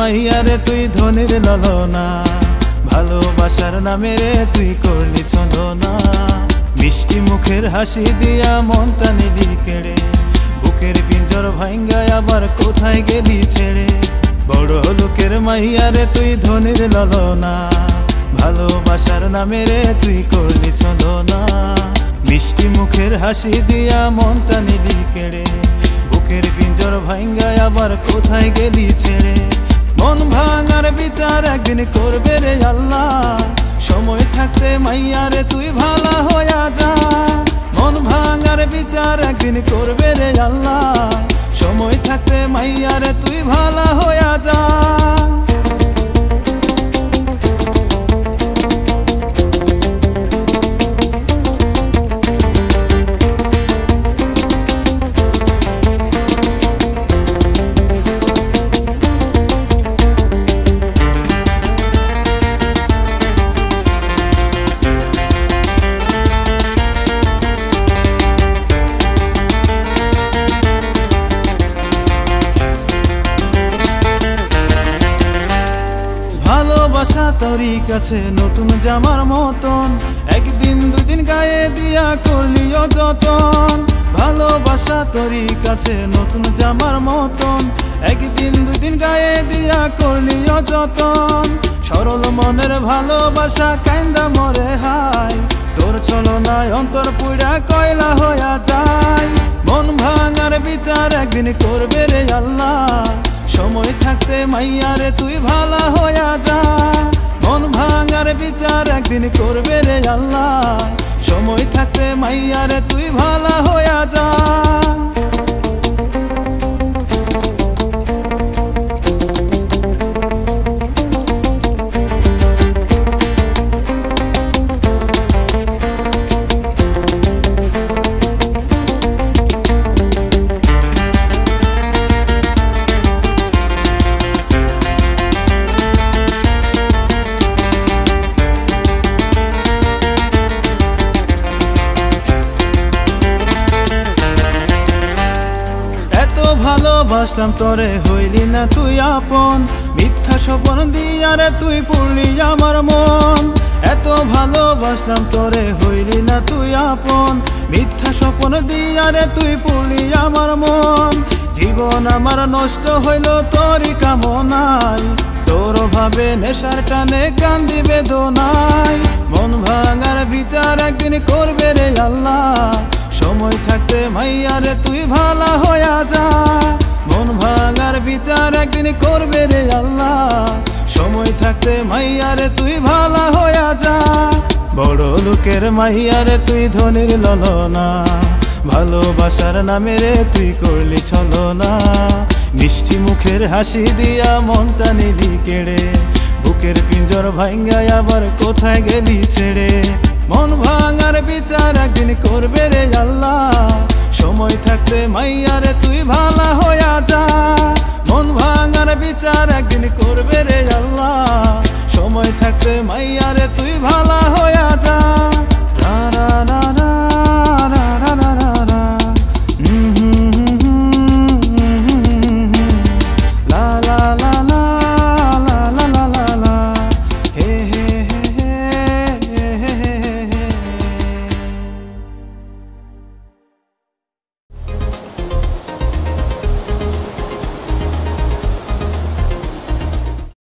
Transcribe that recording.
মাইয়ারে তুই ধনির ললনা, ভালোবাসার নামে রে তুই করলি ছলনা। মিষ্টি মুখের হাসি দিয়া মনটা নিলি কেড়ে, বুকের পিঞ্জর ভাঙ্গা আবার কোথায় গেলি ছেড়ে। বড় লোকের মাইয়ারে তুই ধনির ললনা, ভালোবাসার নামে রে তুই করলি ছলনা। মিষ্টি মুখের হাসি দিয়া মনটা নিলি কেড়ে, বুকের পিঞ্জর ভাঙ্গা আবার কোথায় গেলি ছেড়ে। মন ভাঙার বিচার একদিন করবে রে আল্লাহ, সময় থাকতে মাইয়ারে তুই ভালা হইয়া যা। মন ভাঙার বিচার একদিন করবে রে আল্লাহ, সময় থাকতে মাইয়ারে তুই ভালা হইয়া যা। ভালোবাসা তোরই কাছে নতুন জামার মতন, একদিন দুদিন গায়ে দিয়া করলিও যতন। ভালোবাসা তোরই কাছে নতুন জামার মতন, একদিন দুদিন গায়ে দিয়া করলিও যতন। সরল মনের ভালোবাসা কাইন্দা মরে হাই, তোর ছলনায় অন্তর পুড়া কয়লা হইয়া যায়। মন ভাঙার বিচার একদিন করবে রে আল্লাহ, সময় থাকতে মাইয়ারে তুই ভালা হইয়া যা। মন ভাঙার বিচার একদিন করবে রে আল্লাহ, সময় থাকতে মাইয়ারে তুই ভালা হইয়া যা। ভালোবাসলাম তোরে হইলি না তুই আপন, মিথ্যা স্বপ্ন দিয়ারে তুই পড়লি আমার মন। এত ভালোবাসলাম তোরে হইলি না তুই আপন, মিথ্যা স্বপ্ন দিয়ারে তুই পড়লি আমার মন। জীবন আমার নষ্ট হইল তোরই কামনায়, তোর ভাবে নেশার টানে কান্দি বেদনায়। মন ভাঙার বিচার একদিন করবে রে আল্লাহ, সময় থাকতে মাইয়ারে তুই ভালা হইয়া যা। মন ভাঙার বিচার একদিন করবে রে আল্লাহ, সময় থাকতে মাইয়ারে তুই ভালা হইয়া যা। বড় লোকের মাইয়ারে তুই ধনির ললনা, ভালোবাসার নামে রে তুই করলি ছলনা। মিষ্টি মুখের হাসি দিয়া মনটা নিলি কেড়ে, বুকের পিঞ্জর ভাঙ্গা আবার কোথায় গেলি ছেড়ে। মন ভাঙার বিচার একদিন করবে রে আল্লাহ, সময় থাকতে মাইয়ারে তুই ভালা হইয়া যা। মন ভাঙার বিচার একদিন করবে রে আল্লাহ, সময় থাকতে মাইয়ারে তুই ভালা হইয়া যা।